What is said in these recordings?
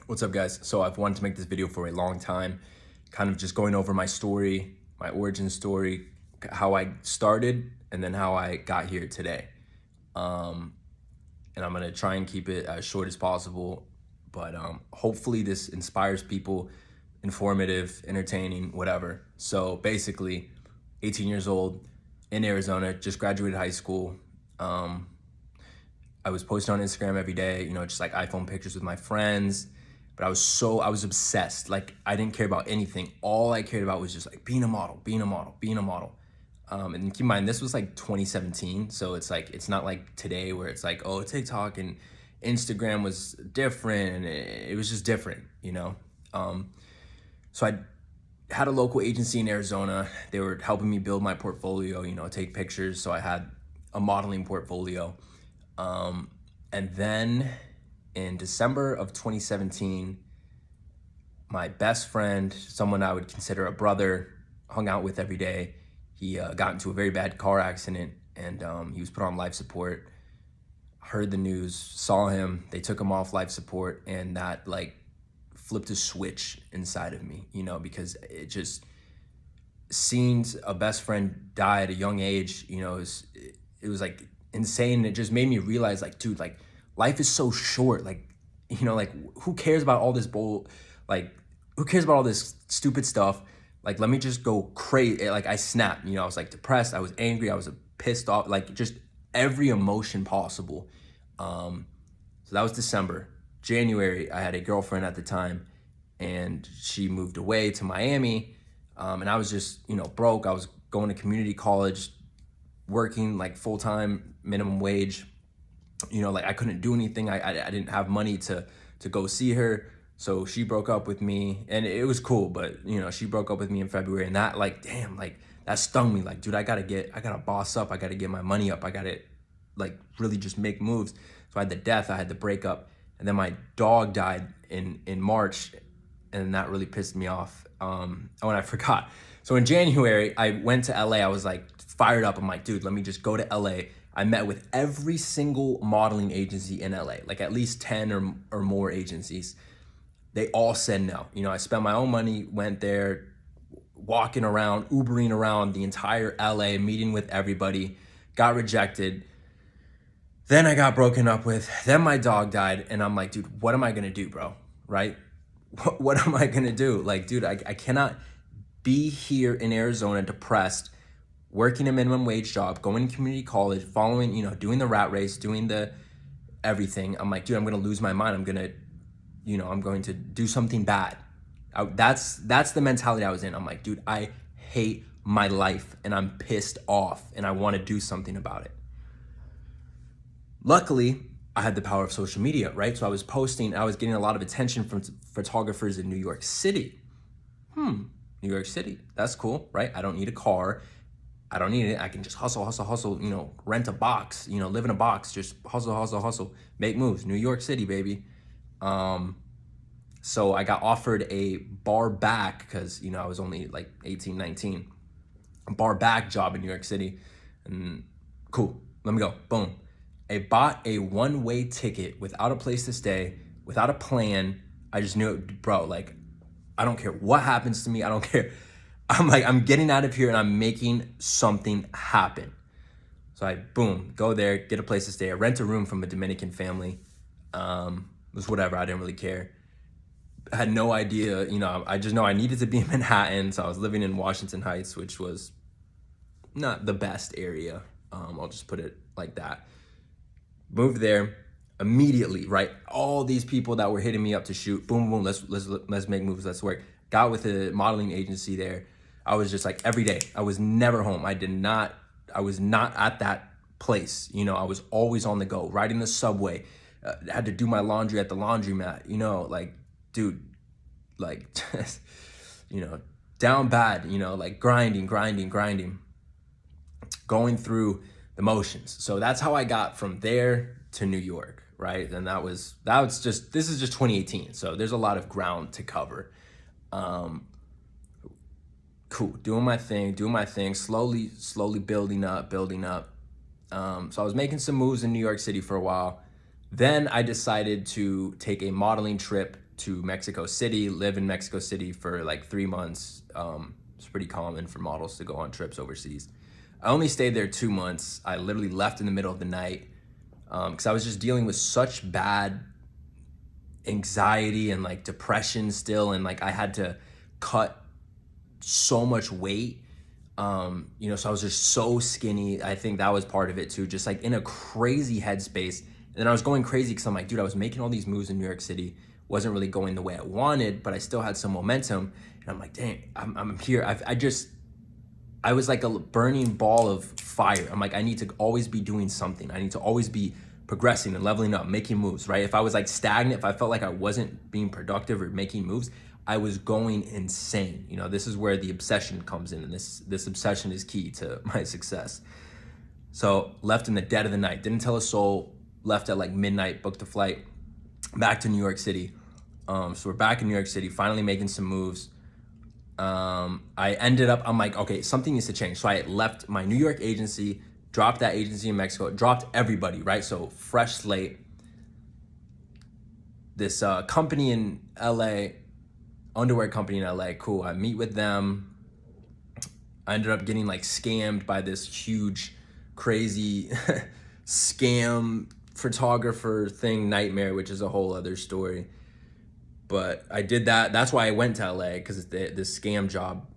What's up, guys? So I've wanted to make this video for a long time, kind of just going over my story, my origin story, how I started, and then how I got here today. And I'm gonna try and keep it as short as possible, but hopefully this inspires people, informative, entertaining, whatever. So basically, 18 years old, in Arizona, just graduated high school. I was posting on Instagram every day, just like iPhone pictures with my friends. But I was obsessed. Like, I didn't care about anything. All I cared about was just like being a model, being a model, being a model. And keep in mind, this was like 2017. So it's like, it's not like today where it's like, oh, TikTok and Instagram was different. And it was just different. So I had a local agency in Arizona. They were helping me build my portfolio, take pictures. So I had a modeling portfolio. And then in December of 2017, my best friend, someone I would consider a brother, hung out with every day. He got into a very bad car accident, and he was put on life support. Heard the news, saw him, they took him off life support, and that like flipped a switch inside of me, because it just, seeing a best friend die at a young age, it was like insane. It just made me realize, like, dude, like, life is so short. Like, like, who cares about all this who cares about all this stupid stuff? Like, let me just go crazy. Like, I snapped, I was like depressed, I was angry, I was pissed off, like just every emotion possible. So that was December. January, I had a girlfriend at the time, and she moved away to Miami. And I was just, broke. I was going to community college, working like full-time, minimum wage. Like, I couldn't do anything. I didn't have money to go see her. So she broke up with me, and it was cool, but she broke up with me in February, and that, like, damn, like, that stung me. Like, dude, I gotta boss up. I gotta get my money up. I gotta, like, really just make moves. So I had the death, I had the breakup, and then my dog died in March, and that really pissed me off. Oh, and I forgot. So in January, I went to LA. I was like fired up. I'm like, dude, let me just go to LA. I met with every single modeling agency in LA, like at least 10 or more agencies. They all said no. I spent my own money, went there, walking around, Ubering around the entire LA, meeting with everybody, got rejected. Then I got broken up with. Then my dog died. And I'm like, dude, what am I going to do, bro? Right? What am I going to do? Like, dude, I cannot be here in Arizona depressed, working a minimum wage job, going to community college, following, doing the rat race, doing the everything. I'm like, dude, I'm going to lose my mind. I'm going to do something bad. That's the mentality I was in. I'm like, dude, I hate my life, and I'm pissed off, and I want to do something about it. Luckily, I had the power of social media, right? So I was posting, I was getting a lot of attention from photographers in New York City. New York City, that's cool, right? I don't need a car. I don't need it. I can just hustle, rent a box, live in a box, just hustle, make moves. New York City, baby. So I got offered a bar back, because, I was only like 18, 19, a bar back job in New York City. And cool, let me go, boom. I bought a one-way ticket without a place to stay, without a plan. I just knew it, bro, like, I don't care what happens to me. I don't care. I'm like, I'm getting out of here, and I'm making something happen. So I, boom, go there, get a place to stay. I rent a room from a Dominican family. It was whatever. I didn't really care. I had no idea, I just know I needed to be in Manhattan. So I was living in Washington Heights, which was not the best area. I'll just put it like that. Moved there immediately, right? All these people that were hitting me up to shoot, boom, boom, let's make moves, let's work. Got with a modeling agency there. I was just like, every day. I was never home. I was not at that place. I was always on the go, riding the subway. Had to do my laundry at the laundromat. Like, dude, like, just, down bad. Like grinding, going through the motions. So that's how I got from there to New York, right? And this is just 2018. So there's a lot of ground to cover. Cool, doing my thing, slowly building up. So I was making some moves in New York City for a while. Then I decided to take a modeling trip to Mexico City, live in Mexico City for like 3 months. It's pretty common for models to go on trips overseas. I only stayed there 2 months. I literally left in the middle of the night because I was just dealing with such bad anxiety and like depression still, and like I had to cut so much weight. So I was just so skinny. I think that was part of it too, just like in a crazy headspace. And then I was going crazy because I'm like, dude, I was making all these moves in New York City, wasn't really going the way I wanted, but I still had some momentum. And I'm like, dang, I'm here. I was like a burning ball of fire. I'm like, I need to always be doing something. I need to always be progressing and leveling up, making moves, right? If I was like stagnant, if I felt like I wasn't being productive or making moves, I was going insane. This is where the obsession comes in, and this obsession is key to my success. So left in the dead of the night, didn't tell a soul, left at like midnight, booked a flight back to New York City. So we're back in New York City, finally making some moves. I ended up, I'm like, okay, something needs to change. So I left my New York agency, dropped that agency in Mexico, dropped everybody, right? So fresh slate. This company in LA, underwear company in LA, cool. I meet with them. I ended up getting like scammed by this huge, crazy scam photographer thing, nightmare, which is a whole other story. But I did that. That's why I went to LA, because this scam job,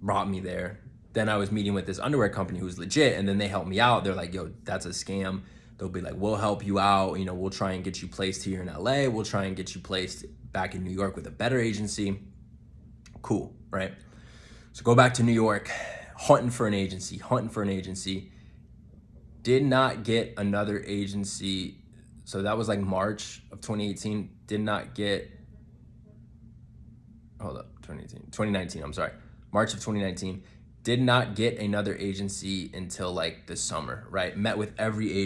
brought me there. Then I was meeting with this underwear company who was legit, and then they helped me out. They're like, yo, that's a scam. They'll be like, we'll help you out. We'll try and get you placed here in LA. We'll try and get you placed back in New York with a better agency. Cool, right? So go back to New York, hunting for an agency. Did not get another agency. So that was like March of 2018. Did not get, 2019, I'm sorry. March of 2019. Did not get another agency until like the summer, right? Met with every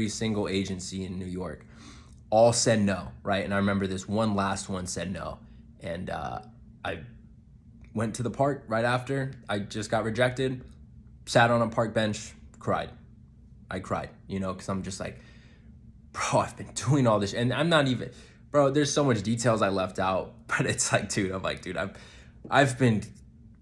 single agency in New York. All said no, right? And I remember this one last one said no. And I went to the park right after. I just got rejected, sat on a park bench, cried. I cried, because I'm just like, bro, I've been doing all this. And I'm not even, bro, there's so much details I left out, but it's like, dude, I've been,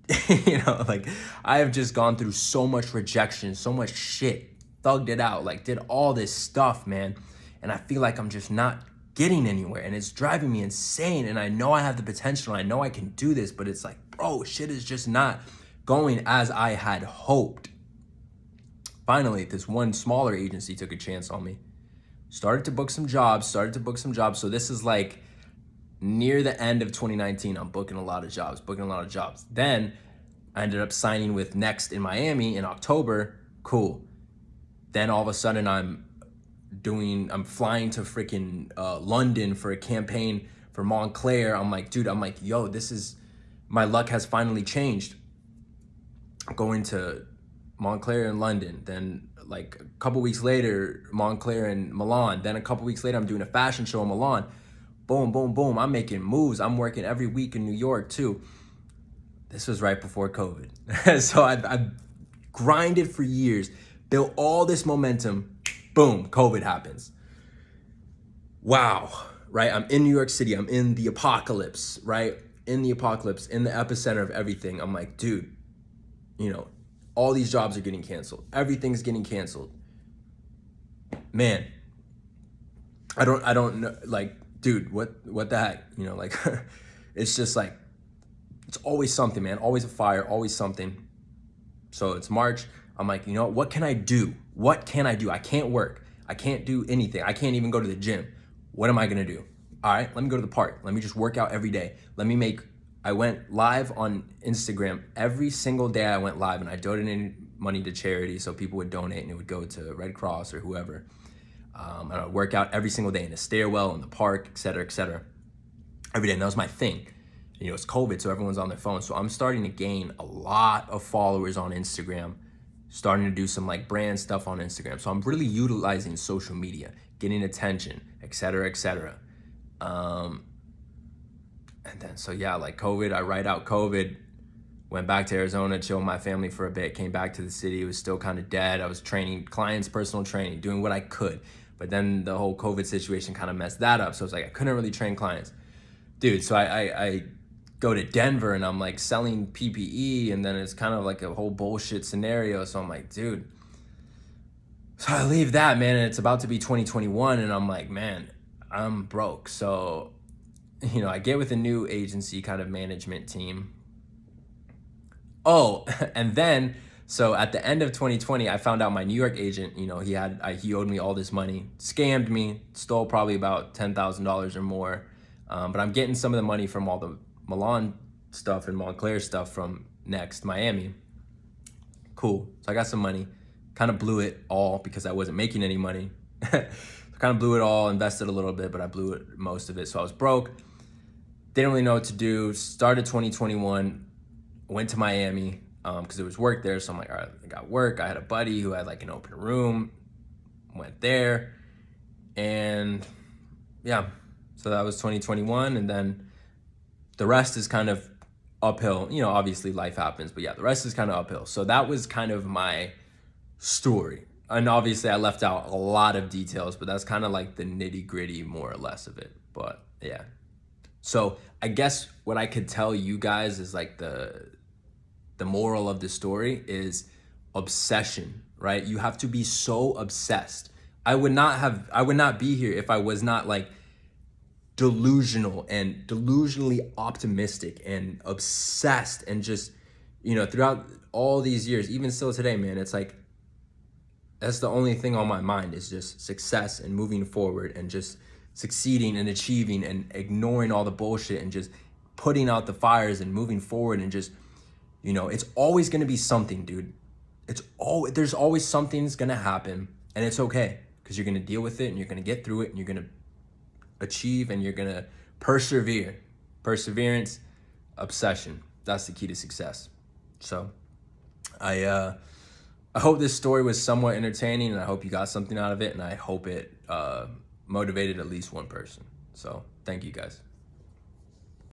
I have just gone through so much rejection, so much shit, thugged it out, like did all this stuff, man. And I feel like I'm just not getting anywhere, and it's driving me insane. And I know I have the potential, and I know I can do this, but it's like, bro, shit is just not going as I had hoped. Finally, this one smaller agency took a chance on me. Started to book some jobs. So this is like near the end of 2019. I'm booking a lot of jobs. Then I ended up signing with Next in Miami in October. Cool. Then all of a sudden I'm flying to freaking London for a campaign for Montclair. I'm like, yo, my luck has finally changed. I'm going to Montclair in London. Then like a couple weeks later, Montclair in Milan. Then a couple weeks later, I'm doing a fashion show in Milan. Boom, boom, boom. I'm making moves. I'm working every week in New York too. This was right before COVID. So I've grinded for years, built all this momentum. Boom, COVID happens. Wow, right? I'm in New York City. I'm in the apocalypse, right? In the epicenter of everything. I'm like, dude, all these jobs are getting canceled. Everything's getting canceled. Man, I don't know, like, dude, what the heck? It's just like, it's always something, man. Always a fire, always something. So it's March. I'm like, what can I do? I can't work. I can't do anything. I can't even go to the gym. What am I gonna do? All right, let me go to the park. Let me just work out every day. I went live on Instagram every single day. I went live, and I donated money to charity, so people would donate and it would go to Red Cross or whoever. And I would work out every single day in a stairwell, in the park, et cetera, every day. And that was my thing. It's COVID, so everyone's on their phone. So I'm starting to gain a lot of followers on Instagram, starting to do some like brand stuff on Instagram. So I'm really utilizing social media, getting attention, et cetera. And then, so yeah, like COVID, I write out COVID, went back to Arizona, chilled with my family for a bit, came back to the city. It was still kind of dead. I was training clients, personal training, doing what I could. But then the whole COVID situation kind of messed that up. So it's like I couldn't really train clients. Dude, so I go to Denver and I'm like selling PPE, and then it's kind of like a whole bullshit scenario. So I'm like, dude. So I leave that, man, and it's about to be 2021, and I'm like, man, I'm broke. So, I get with a new agency kind of management team. Oh, and then, so at the end of 2020, I found out my New York agent, he owed me all this money, scammed me, stole probably about $10,000 or more. But I'm getting some of the money from all the Milan stuff and Montclair stuff from Next Miami. Cool. So I got some money, kind of blew it all because I wasn't making any money. Kind of blew it all, invested a little bit, but I blew it, most of it. So I was broke, didn't really know what to do. Started 2021, went to Miami because there was work there. So I'm like, all right, I got work. I had a buddy who had like an open room, went there, and yeah. So that was 2021, and then the rest is kind of uphill. Obviously life happens, but yeah, the rest is kind of uphill. So that was kind of my story. And obviously I left out a lot of details, but that's kind of like the nitty gritty more or less of it. But yeah. So I guess what I could tell you guys is like the moral of the story is obsession, right? You have to be so obsessed. I would not be here if I was not like delusional and delusionally optimistic and obsessed, and just, throughout all these years, even still today, man, it's like, that's the only thing on my mind is just success and moving forward and just succeeding and achieving and ignoring all the bullshit and just putting out the fires and moving forward, and just, it's always going to be something, dude. There's always something that's going to happen, and it's okay, because you're going to deal with it and you're going to get through it and you're going to achieve and you're going to persevere. Perseverance, obsession. That's the key to success. So I hope this story was somewhat entertaining, and I hope you got something out of it, and I hope it motivated at least one person. So thank you guys.